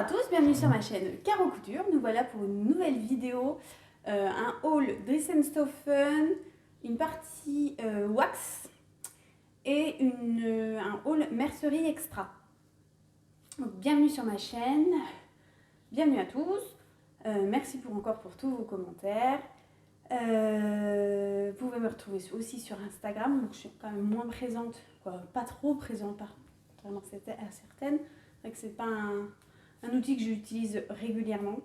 à tous, bienvenue sur ma chaîne Caro Couture. Nous voilà pour une nouvelle vidéo, un haul Dressenstoffen, une partie wax et un haul mercerie extra. Donc, bienvenue sur ma chaîne, bienvenue à tous, merci encore pour tous vos commentaires. Vous pouvez me retrouver aussi sur Instagram, donc je suis quand même moins présente, pas trop présente, contrairement à certaines. C'est vrai que c'est pas un outil que j'utilise régulièrement.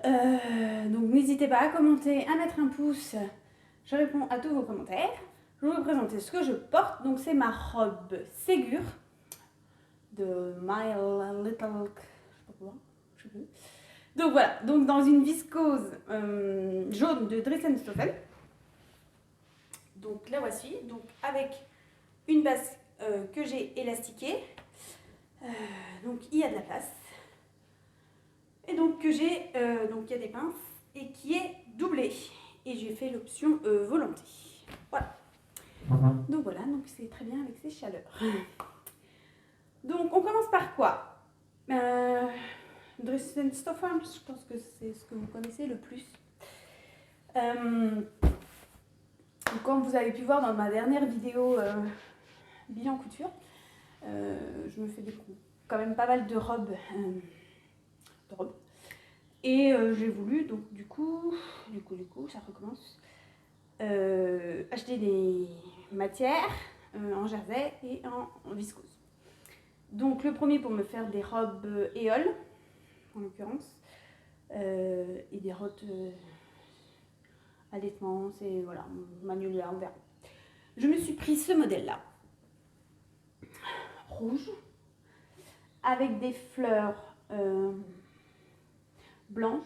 Donc n'hésitez pas à commenter, à mettre un pouce. Je réponds à tous vos commentaires. Je vais vous présenter ce que je porte. Donc c'est ma robe Ségur de My Little... je sais plus. Donc voilà, donc dans une viscose jaune de Dressenstoffen. Donc la voici, donc avec une base que j'ai élastiquée. Donc il y a de la place. Et donc que j'ai, donc il y a des pinces et qui est doublée. Et j'ai fait l'option volonté. Voilà. Donc voilà, donc c'est très bien avec ces chaleurs. Donc on commence par quoi? Dressenstoffen, je pense que c'est ce que vous connaissez le plus. Comme vous avez pu voir dans ma dernière vidéo bilan couture, je me fais quand même pas mal de robes. Et j'ai voulu, donc du coup, ça recommence, acheter des matières en jersey et en viscose. Donc le premier pour me faire des robes éole, en l'occurrence, et des robes allaitement, c'est voilà, Magnolia, on verra. Je me suis pris ce modèle-là, rouge, avec des fleurs blanches.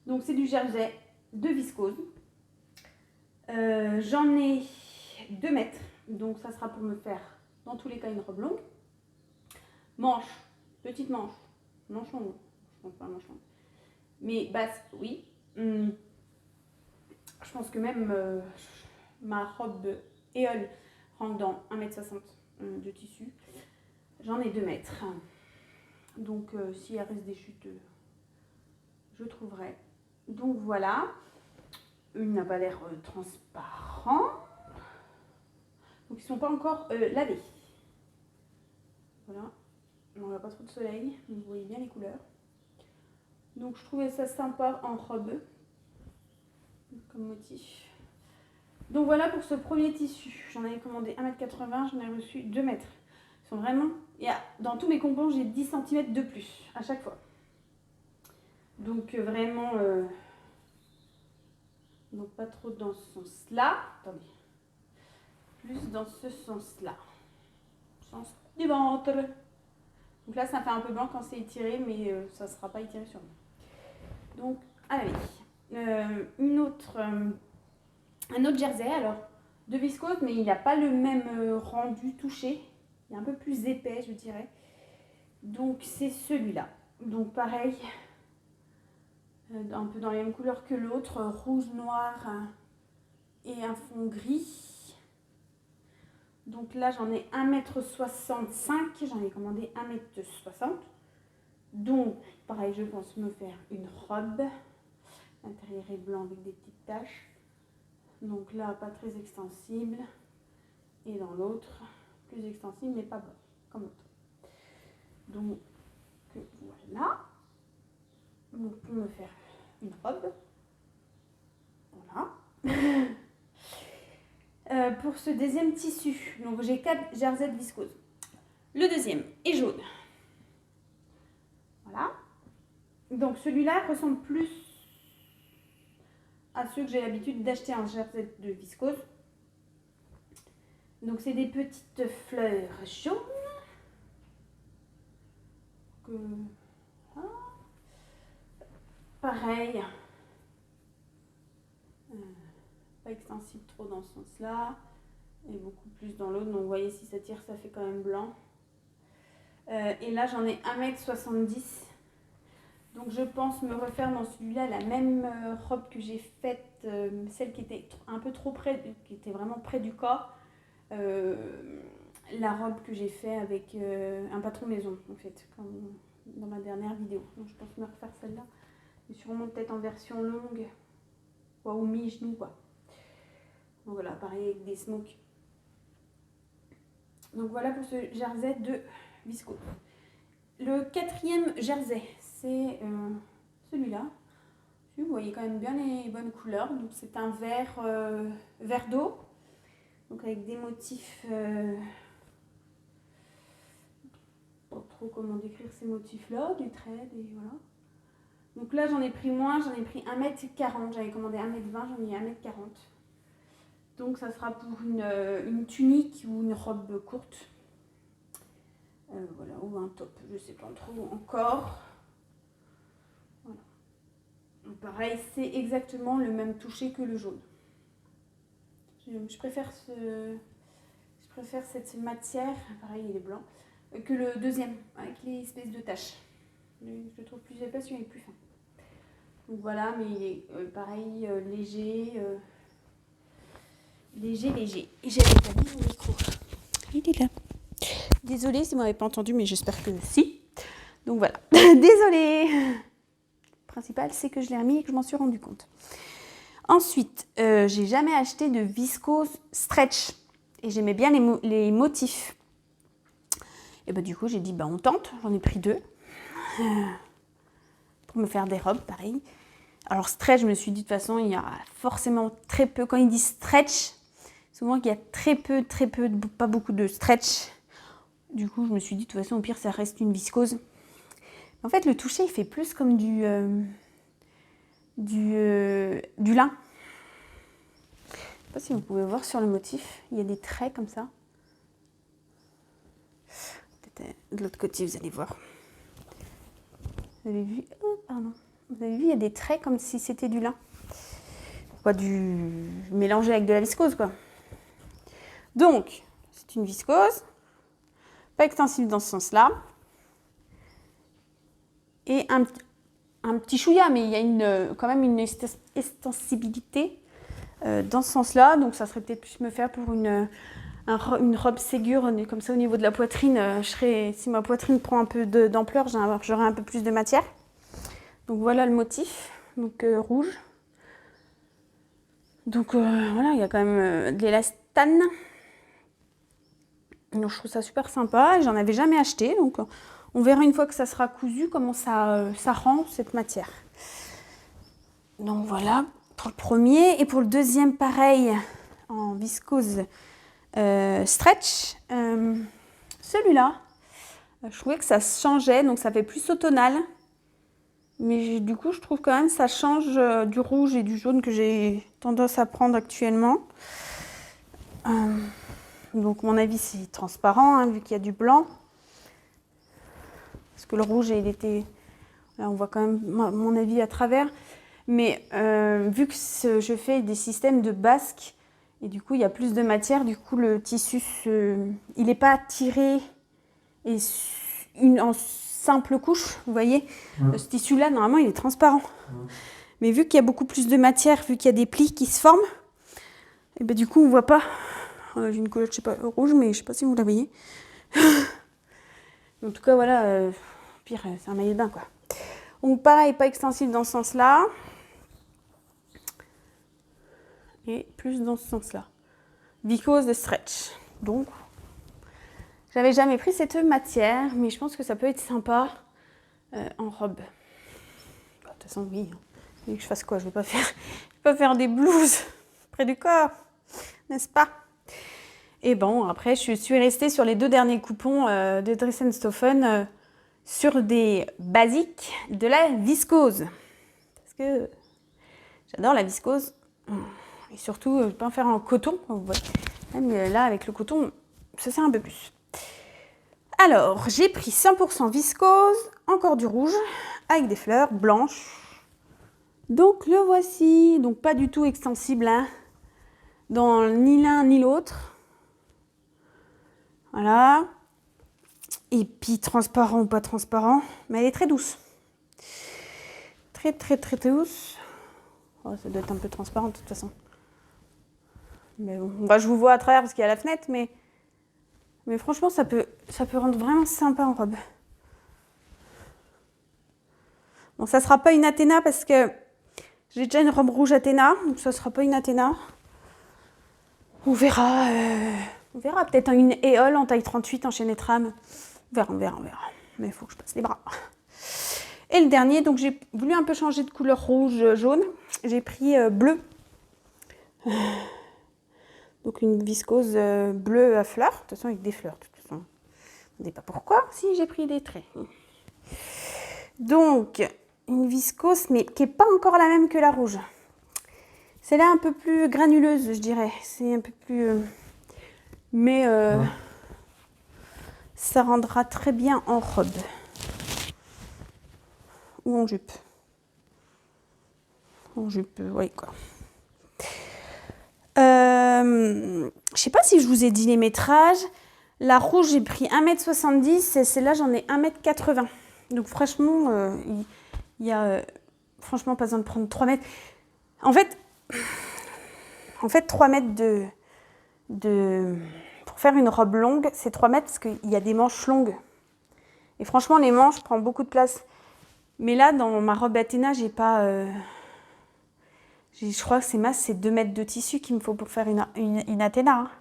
Donc c'est du jersey de viscose. J'en ai 2 mètres, donc ça sera pour me faire dans tous les cas une robe longue. Manche, petite manche, manche longue, je pense pas manche longue, mais basse, oui. Je pense que même ma robe éole rentre dans 1,60 m de tissu. J'en ai 2 mètres. Donc s'il reste des chutes, je trouverai. Donc voilà. Il n'a pas l'air transparent. Donc ils ne sont pas encore lavés. Voilà. On n'a pas trop de soleil, mais vous voyez bien les couleurs. Donc je trouvais ça sympa en robe comme motif. Donc voilà pour ce premier tissu. J'en avais commandé 1,80 m, j'en ai reçu 2 mètres. Ils sont vraiment... dans tous mes compons, j'ai 10 cm de plus à chaque fois. Donc vraiment... donc pas trop dans ce sens-là. Attendez. Plus dans ce sens-là. Sens du ventre. Donc là, ça fait un peu blanc quand c'est étiré, mais ça ne sera pas étiré sur moi. Donc, allez. Un autre jersey, alors, de viscose, mais il n'a pas le même rendu touché. Il est un peu plus épais, je dirais. Donc, c'est celui-là. Donc, pareil, un peu dans les mêmes couleurs que l'autre, rouge, noir et un fond gris. Donc là, j'en ai 1,65 m, j'en ai commandé 1,60 m. Donc, pareil, je pense me faire une robe. L'intérieur est blanc avec des petites taches. Donc là, pas très extensible. Et dans l'autre, plus extensible, mais pas blanc, comme l'autre. Donc, voilà. Donc, pour me faire une robe. Voilà. Pour ce deuxième tissu, donc j'ai 4 jerseys de viscose. Le deuxième est jaune. Voilà. Donc celui-là ressemble plus à ceux que j'ai l'habitude d'acheter en jersey de viscose. Donc c'est des petites fleurs jaunes. Pareil. Pas extensible trop dans ce sens-là. Et beaucoup plus dans l'autre. Donc vous voyez, si ça tire, ça fait quand même blanc. Et là, j'en ai 1,70 m. Donc je pense me refaire dans celui-là la même robe que j'ai faite, celle qui était un peu trop près, qui était vraiment près du corps. La robe que j'ai fait avec un patron maison, en fait, dans ma dernière vidéo. Donc, je pense me refaire celle-là. Mais sûrement peut-être en version longue. Quoi, ou mi-genou, quoi. Donc voilà, pareil avec des smokes. Donc voilà pour ce jersey de viscose. Le quatrième jersey, c'est celui-là. Vous voyez quand même bien les bonnes couleurs. Donc c'est un vert d'eau. Donc avec des motifs... pas trop comment décrire ces motifs-là. Des traits, des... Voilà. Donc là j'en ai pris moins, j'en ai pris 1m40. J'avais commandé 1m20, j'en ai mis 1m40. Donc ça sera pour une tunique ou une robe courte. Voilà, ou un top, je sais pas trop encore. Voilà. Donc pareil, c'est exactement le même toucher que le jaune. Je préfère cette matière, pareil il est blanc, que le deuxième, avec les espèces de taches. Je le trouve plus épais, celui-là est plus fin. Donc voilà, mais il est pareil, léger. Léger. Et j'avais pas mis mon micro. Il est là. Désolée si vous m'avez pas entendu, mais j'espère que si. Donc voilà. Désolée. Le principal, c'est que je l'ai remis et que je m'en suis rendu compte. Ensuite, j'ai jamais acheté de viscose stretch. Et j'aimais bien les motifs. Et bah du coup, j'ai dit, bah on tente. J'en ai pris 2. Pour me faire des robes, pareil. Alors stretch, je me suis dit, de toute façon, il y a forcément très peu. Quand ils disent stretch, souvent qu'il y a très peu, pas beaucoup de stretch. Du coup, je me suis dit, de toute façon, au pire, ça reste une viscose. En fait, le toucher, il fait plus comme du lin. Je ne sais pas si vous pouvez voir sur le motif, il y a des traits comme ça. Peut-être de l'autre côté, vous allez voir. Vous avez vu? Oh, pardon. Vous avez vu, il y a des traits comme si c'était du lin. Quoi, mélangé avec de la viscose, quoi. Donc, c'est une viscose. Pas extensible dans ce sens-là. Et un petit chouïa, mais il y a quand même une extensibilité dans ce sens-là. Donc, ça serait peut-être plus me faire pour une robe Ségur, comme ça au niveau de la poitrine. Si ma poitrine prend un peu d'ampleur, j'aurai un peu plus de matière. Donc, voilà le motif. Donc, rouge. Donc, voilà, il y a quand même de l'élastane. Donc, je trouve ça super sympa. J'en avais jamais acheté. Donc, on verra une fois que ça sera cousu comment ça rend cette matière. Donc, voilà pour le premier. Et pour le deuxième, pareil, en viscose stretch. Celui-là, je trouvais que ça changeait. Donc, ça fait plus automnal. Mais du coup, je trouve quand même que ça change du rouge et du jaune que j'ai tendance à prendre actuellement. Donc, mon avis, c'est transparent, hein, vu qu'il y a du blanc. Parce que le rouge, il était... Là, on voit quand même mon avis à travers. Mais vu que je fais des systèmes de basque, et du coup, il y a plus de matière, du coup, le tissu, il n'est pas tiré et en simple couche, vous voyez. Ce tissu-là, normalement, il est transparent. Mais vu qu'il y a beaucoup plus de matière, vu qu'il y a des plis qui se forment, et ben, du coup, on ne voit pas. J'ai une couleur, je sais pas, rouge, mais je ne sais pas si vous la voyez. En tout cas, voilà, pire, c'est un maillot de bain, quoi. Donc, pareil, pas extensible dans ce sens-là. Et plus dans ce sens-là. Viscose de stretch. Donc, j'avais jamais pris cette matière, mais je pense que ça peut être sympa en robe. De toute façon, oui. Vous voulez que je fasse quoi? Je ne vais pas faire des blouses près du corps, n'est-ce pas? Et bon, après, je suis restée sur les 2 derniers coupons de Dress & Stoffen sur des basiques de la viscose. Parce que j'adore la viscose. Et surtout, je peux en faire en coton. Même là, avec le coton, ça sert un peu plus. Alors, j'ai pris 100% viscose, encore du rouge, avec des fleurs blanches. Donc, le voici. Donc, pas du tout extensible, hein, dans ni l'un ni l'autre. Voilà. Et puis, transparent ou pas transparent, mais elle est très douce. Très douce. Oh, ça doit être un peu transparent, de toute façon. Mais bon, bah, je vous vois à travers parce qu'il y a la fenêtre, mais franchement, ça peut rendre vraiment sympa en robe. Bon, ça sera pas une Athéna parce que j'ai déjà une robe rouge Athéna, donc ça sera pas une Athéna. On verra. On verra peut-être une éole en taille 38 en chaîne trame. On verra. Mais il faut que je passe les bras. Et le dernier, donc j'ai voulu un peu changer de couleur rouge, jaune. J'ai pris bleu. Donc une viscose bleue à fleurs. De toute façon, avec des fleurs. De toute façon. On ne sait pas pourquoi. Si, j'ai pris des traits. Donc, une viscose, mais qui n'est pas encore la même que la rouge. Celle-là un peu plus granuleuse, je dirais. C'est un peu plus... mais ça rendra très bien en robe. Ou en jupe. En jupe, oui, quoi. Je sais pas si je vous ai dit les métrages. La rouge, j'ai pris 1m70 et celle-là, j'en ai 1m80. Donc franchement, il y a franchement pas besoin de prendre 3 mètres. En fait 3 mètres pour faire une robe longue, c'est 3 mètres parce qu'il y a des manches longues. Et franchement, les manches prennent beaucoup de place. Mais là, dans ma robe Athéna, j'ai pas... je crois que c'est 2 mètres de tissu qu'il me faut pour faire une Athéna.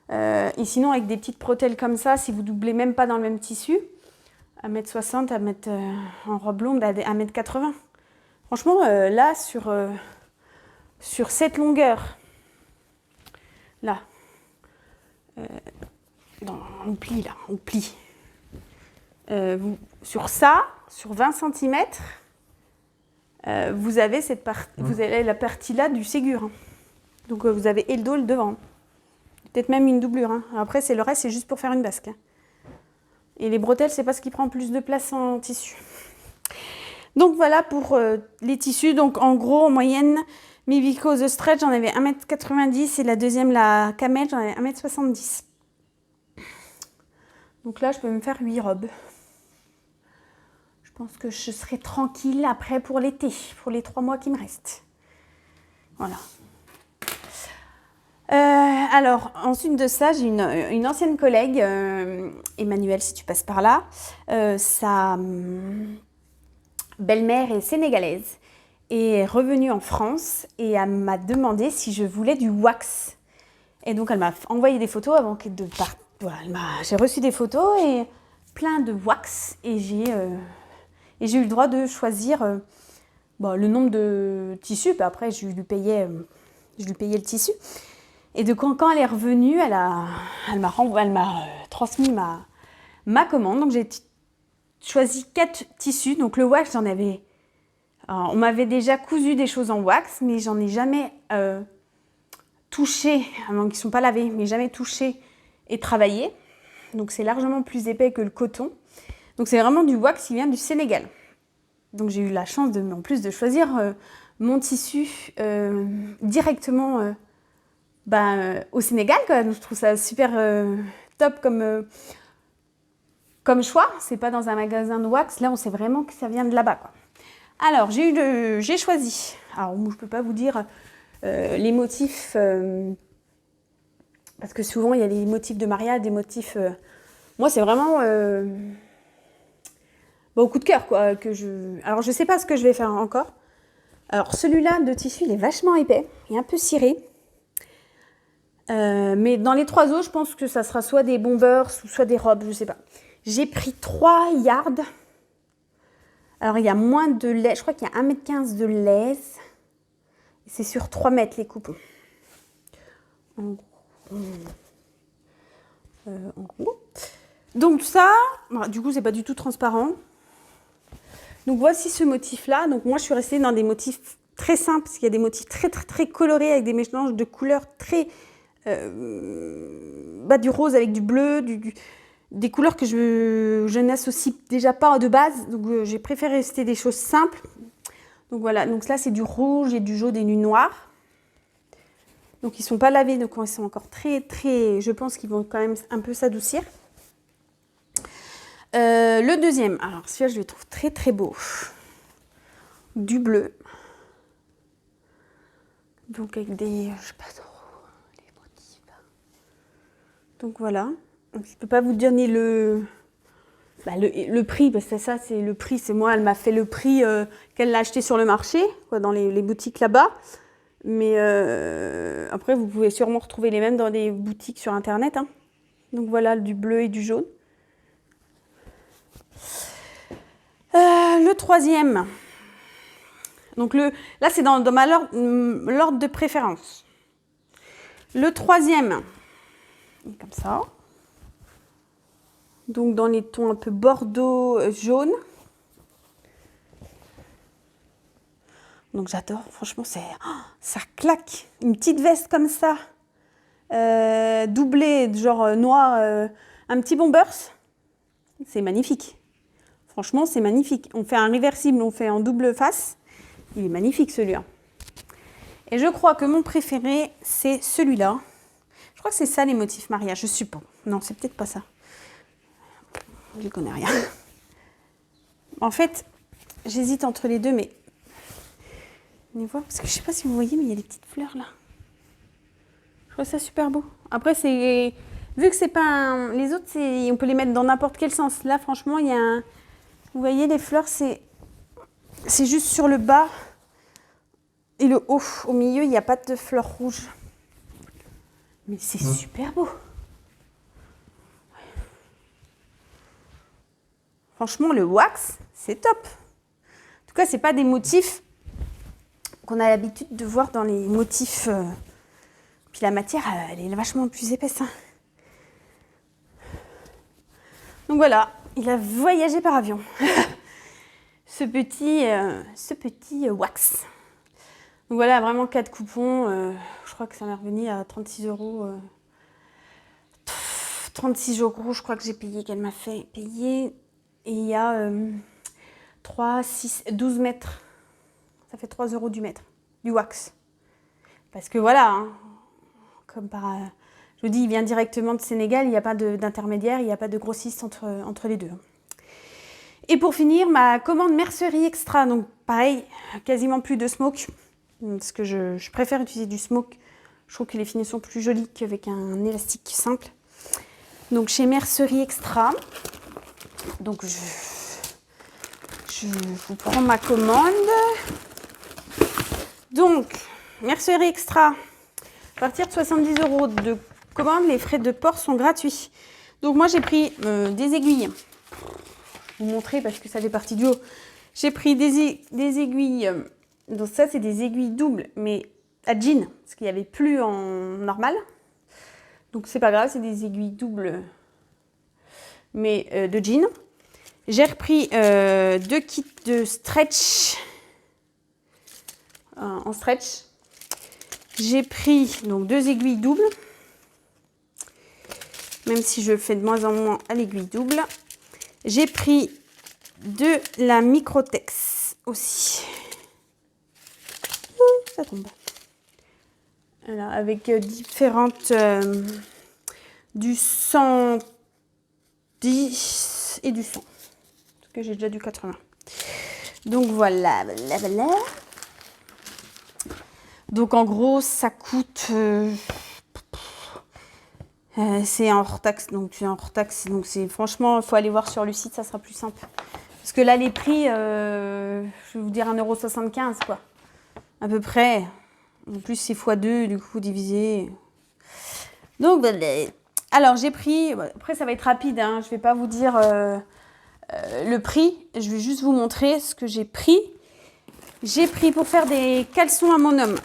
Hein. Et sinon, avec des petites bretelles comme ça, si vous doublez même pas dans le même tissu, 1m60 à mettre en robe longue à 1m80. Franchement, là, sur cette longueur, là, on plie, là, on plie. Sur ça, sur 20 cm, vous avez vous avez la partie là du Ségur. Hein. Donc vous avez et le dos et le devant. Peut-être même une doublure. Hein. Après, le reste, c'est juste pour faire une basque. Hein. Et les bretelles, c'est pas ce qui prend plus de place en tissu. Donc voilà pour les tissus. Donc en gros, en moyenne, mes viscoses de stretch, j'en avais 1m90 et la deuxième, la camel, j'en avais 1m70. Donc là, je peux me faire 8 robes. Je pense que je serai tranquille après pour l'été, pour les 3 mois qui me restent. Voilà. Alors, ensuite de ça, j'ai une ancienne collègue, Emmanuelle, si tu passes par là. Sa belle-mère est sénégalaise et est revenue en France et elle m'a demandé si je voulais du wax. Et donc, elle m'a envoyé des photos avant de partir. Voilà, j'ai reçu des photos et plein de wax et j'ai eu le droit de choisir le nombre de tissus. Puis après, je lui payais le tissu. Et de quand elle est revenue, elle m'a transmis ma commande. Donc j'ai choisi 4 tissus. Donc le wax, j'en avais... on m'avait déjà cousu des choses en wax, mais j'en ai jamais touché, avant qu'ils ne sont pas lavés, mais jamais touché et travaillé. Donc c'est largement plus épais que le coton. Donc c'est vraiment du wax qui vient du Sénégal. Donc j'ai eu la chance en plus de choisir mon tissu directement au Sénégal, quoi. Donc je trouve ça super top comme choix. C'est pas dans un magasin de wax. Là, on sait vraiment que ça vient de là-bas, quoi. Alors j'ai choisi. Alors je peux pas vous dire les motifs parce que souvent il y a des motifs de mariage, des motifs. Moi, c'est vraiment au coup de cœur, quoi. Alors je sais pas ce que je vais faire encore. Alors celui-là de tissu, il est vachement épais, il est un peu ciré. Mais dans les 3 autres, je pense que ça sera soit des bombers ou soit des robes, je sais pas. J'ai pris 3 yards. Alors il y a moins de laisse, je crois qu'il y a 1m15 de laisse. C'est sur 3 mètres les coupons. En gros. Donc ça, du coup c'est pas du tout transparent. Donc voici ce motif-là. Donc moi je suis restée dans des motifs très simples, parce qu'il y a des motifs très très très colorés avec des mélanges de couleurs très... du rose avec du bleu, des couleurs que je n'associe déjà pas de base. Donc j'ai préféré rester des choses simples. Donc voilà, donc là c'est du rouge et du jaune et du noir. Donc ils sont pas lavés, donc ils sont encore très très... Je pense qu'ils vont quand même un peu s'adoucir. Le deuxième, alors celui-là je le trouve très très beau. Du bleu. Donc avec des... je sais pas trop... Donc voilà, je ne peux pas vous donner le bah, le prix, parce que ça c'est le prix, c'est moi, elle m'a fait le prix qu'elle l'a acheté sur le marché, quoi, dans les boutiques là-bas. Mais après, vous pouvez sûrement retrouver les mêmes dans des boutiques sur Internet. Hein. Donc voilà, du bleu et du jaune. Le troisième. Donc là, c'est dans l'ordre de préférence. Le troisième, comme ça. Donc dans les tons un peu bordeaux, jaune. Donc j'adore, franchement, ça claque. Une petite veste comme ça, doublée, genre noir, un petit bombers. C'est magnifique. Franchement, c'est magnifique. On fait un réversible, on fait en double face. Il est magnifique celui-là. Et je crois que mon préféré, c'est celui-là. Je crois que c'est ça les motifs mariage, je suppose. Non, c'est peut-être pas ça. Je connais rien. En fait, j'hésite entre les deux, mais... Parce que je sais pas si vous voyez, mais il y a des petites fleurs là. Je trouve ça super beau. Après, c'est... Vu que c'est pas les autres, on peut les mettre dans n'importe quel sens. Là, franchement, il y a un... Vous voyez, les fleurs, c'est juste sur le bas. Et le haut, au milieu, il n'y a pas de fleurs rouges. Mais c'est super beau. Franchement, le wax, c'est top. En tout cas, c'est pas des motifs qu'on a l'habitude de voir dans les motifs. Puis la matière, elle est vachement plus épaisse. Hein. Donc voilà, il a voyagé par avion. ce petit wax. Donc voilà, vraiment 4 coupons. Je crois que ça m'est revenu à 36 €. 36 €, je crois que j'ai payé, qu'elle m'a fait payer. Et il y a 3, 6, 12 mètres. Ça fait 3 € du mètre, du wax. Parce que voilà, hein, comme par... je vous dis, il vient directement de Sénégal, il n'y a pas d'intermédiaire, il n'y a pas de grossiste entre les deux. Et pour finir, ma commande mercerie extra. Donc pareil, quasiment plus de smoke. Parce que je préfère utiliser du smoke. Je trouve que les finitions sont plus jolies qu'avec un élastique simple. Donc chez Mercerie Extra. Donc je vous prends ma commande. Donc, Mercerie Extra. À partir de 70 € de commande, les frais de port sont gratuits. Donc moi j'ai pris des aiguilles. Je vais vous montrer parce que ça fait partie du haut. J'ai pris des aiguilles. Donc ça c'est des aiguilles doubles, mais à jean, parce qu'il n'y avait plus en normal. Donc c'est pas grave, c'est des aiguilles doubles, mais de jean. J'ai repris 2 kits de stretch, en stretch. J'ai pris donc 2 aiguilles doubles, même si je fais de moins en moins à l'aiguille double. J'ai pris de la Microtex aussi. Ça tombe. Voilà, avec différentes du 110 et du 100. Parce que j'ai déjà du 80. Donc voilà. Donc en gros, ça coûte... c'est en hors taxe. Donc c'est franchement, il faut aller voir sur le site, ça sera plus simple. Parce que là, les prix, je vais vous dire 1,75 € quoi. À peu près. En plus, c'est x2, du coup, divisé. Donc, alors, j'ai pris... Après, ça va être rapide, hein, je ne vais pas vous dire le prix. Je vais juste vous montrer ce que j'ai pris. J'ai pris pour faire des caleçons à mon homme.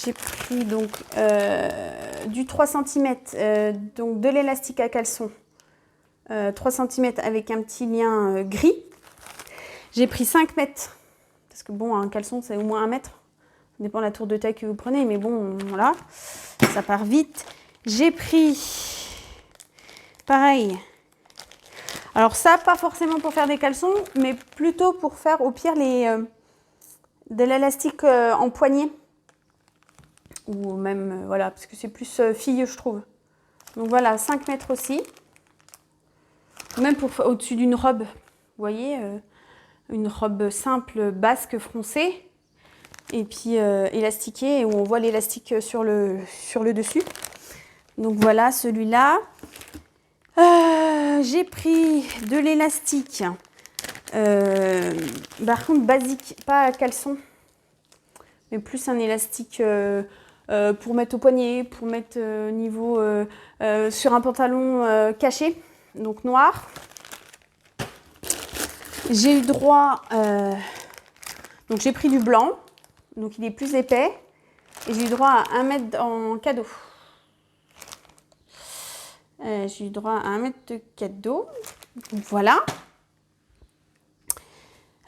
J'ai pris donc du 3 cm, donc de l'élastique à caleçon. 3 cm avec un petit lien gris. J'ai pris 5 mètres. Parce que bon, un caleçon, c'est au moins 1 mètre. Ça dépend de la tour de taille que vous prenez. Mais bon, voilà. Ça part vite. J'ai pris... Pareil. Alors ça, pas forcément pour faire des caleçons, mais plutôt pour faire au pire de l'élastique en poignée. Ou même, voilà, parce que c'est plus fille, je trouve. Donc voilà, 5 mètres aussi. Même pour au-dessus d'une robe. Vous voyez une robe simple, basque, froncée, et puis élastiquée, où on voit l'élastique sur le dessus. Donc voilà, celui-là. j'ai pris de l'élastique, par contre basique, pas caleçon, mais plus un élastique pour mettre au poignet, pour mettre niveau sur un pantalon caché, donc noir. J'ai eu droit, donc j'ai pris du blanc, donc il est plus épais, et j'ai eu droit à 1 mètre en cadeau. J'ai eu droit à 1 mètre de cadeau, donc voilà.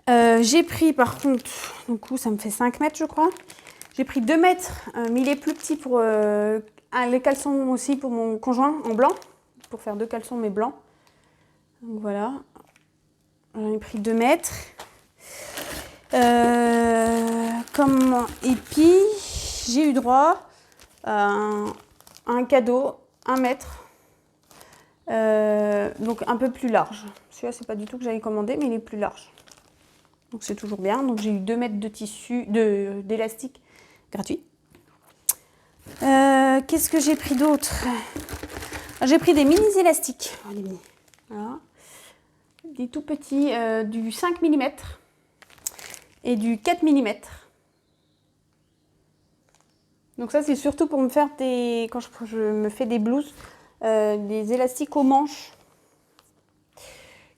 J'ai pris par contre, du coup ça me fait 5 mètres je crois. J'ai pris 2 mètres, mais il est plus petit pour les caleçons aussi pour mon conjoint en blanc, pour faire 2 caleçons mais blancs. Donc voilà, j'en ai pris 2 mètres. Et puis j'ai eu droit à un cadeau, 1 mètre, donc un peu plus large. Celui-là c'est pas du tout que j'avais commandé, mais il est plus large. Donc c'est toujours bien. Donc j'ai eu 2 mètres de tissu, d'élastique gratuit. Qu'est-ce que j'ai pris d'autre? J'ai pris des mini élastiques. Voilà. Des tout petits, du 5 mm et du 4 mm. Donc ça c'est surtout pour me faire quand je me fais des blouses, des élastiques aux manches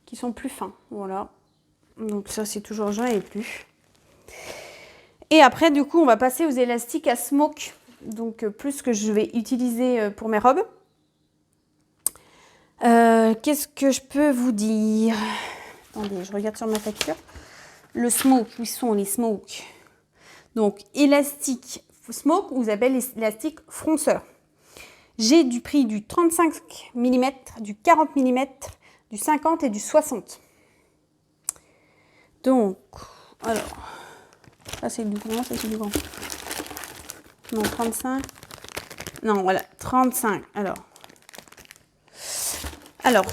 qui sont plus fins. Voilà. Donc ça c'est toujours, j'en ai plus. Et après du coup on va passer aux élastiques à smoke, donc plus que je vais utiliser pour mes robes. Qu'est-ce que je peux vous dire? Attendez, je regarde sur ma facture. Le smoke, où sont les smokes? Donc élastique smoke, vous appelez l'élastique fronceur. J'ai du prix du 35 mm, du 40 mm, du 50 et du 60. Donc, alors, ça c'est du grand, ça c'est du grand. Non, 35. Non, voilà, 35. Alors,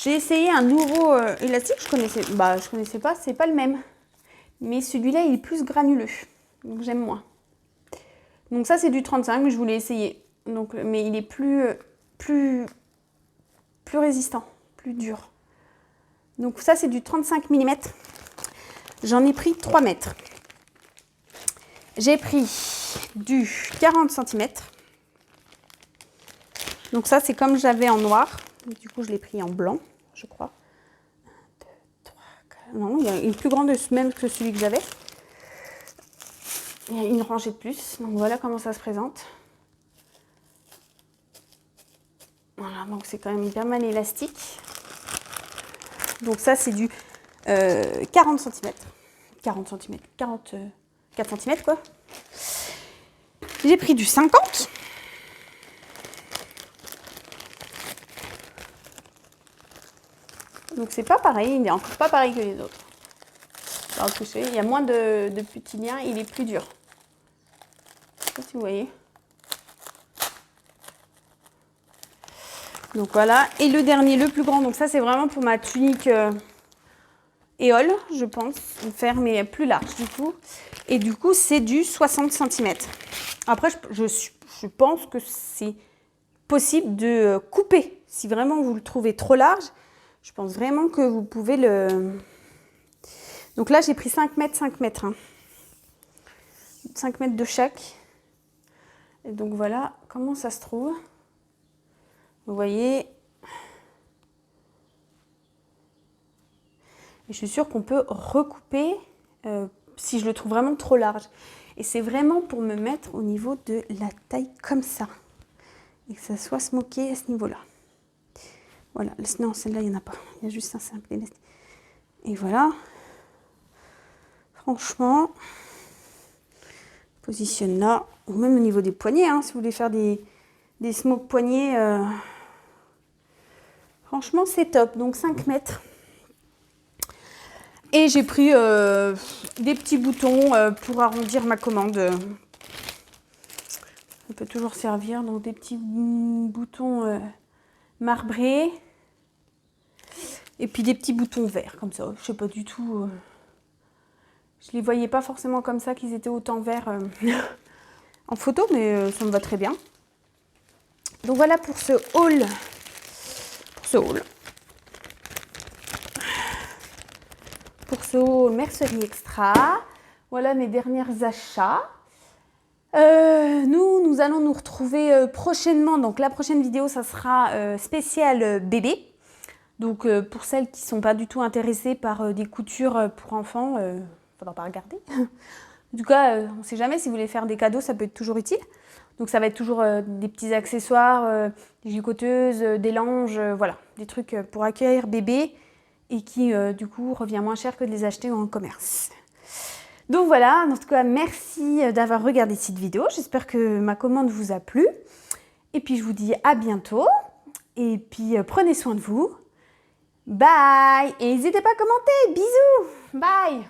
j'ai essayé un nouveau élastique, je connaissais pas, c'est pas le même. Mais celui-là, il est plus granuleux, donc j'aime moins. Donc ça, c'est du 35, mais je voulais essayer. Donc, mais il est plus résistant, plus dur. Donc ça, c'est du 35 mm. J'en ai pris 3 mètres. J'ai pris du 40 cm. Donc ça, c'est comme j'avais en noir. Du coup, je l'ai pris en blanc, je crois. 1, 2, 3, 4. Non, il y a une plus grande même que celui que j'avais. Il y a une rangée de plus. Donc voilà comment ça se présente. Voilà, donc c'est quand même pas mal élastique. Donc ça, c'est du 40 cm. 40 cm. 44 cm, quoi. J'ai pris du 50. Donc c'est pas pareil, il n'est encore pas pareil que les autres. Alors que il y a moins de petits liens, il est plus dur. Je sais pas si vous voyez. Donc voilà, et le dernier, le plus grand, donc ça c'est vraiment pour ma tunique éole, je pense, faire mais plus large du coup. Et du coup c'est du 60 cm. Après je pense que c'est possible de couper. Si vraiment vous le trouvez trop large, je pense vraiment que vous pouvez le... Donc là j'ai pris 5 mètres, 5 mètres. Hein. 5 mètres de chaque. Et donc voilà comment ça se trouve. Vous voyez. Et je suis sûre qu'on peut recouper si je le trouve vraiment trop large. Et c'est vraiment pour me mettre au niveau de la taille comme ça. Et que ça soit smoké à ce niveau-là. Voilà. Non, celle-là, il n'y en a pas. Il y a juste un simple élastique. Et voilà. Franchement, positionne là. Ou même au niveau des poignets, hein, si vous voulez faire des smoke poignets. Franchement, c'est top. Donc 5 mètres. Et j'ai pris des petits boutons pour arrondir ma commande. Ça peut toujours servir. Donc des petits boutons marbrés. Et puis des petits boutons verts comme ça. Je sais pas du tout. Je les voyais pas forcément comme ça qu'ils étaient autant verts en photo, mais ça me va très bien. Donc voilà pour ce haul. Pour ce haul. Donc voilà, Pinceau Mercerie Extra. Voilà mes derniers achats. Nous allons nous retrouver prochainement. Donc la prochaine vidéo, ça sera spécial bébé. Donc pour celles qui ne sont pas du tout intéressées par des coutures pour enfants, il ne faudra pas regarder. En tout cas, on ne sait jamais, si vous voulez faire des cadeaux, ça peut être toujours utile. Donc ça va être toujours des petits accessoires, des gicoteuses, des langes, voilà, des trucs pour accueillir bébé et qui du coup revient moins cher que de les acheter en commerce. Donc voilà, en tout cas merci d'avoir regardé cette vidéo, j'espère que ma commande vous a plu. Et puis je vous dis à bientôt et puis prenez soin de vous. Bye! Et n'hésitez pas à commenter, bisous! Bye!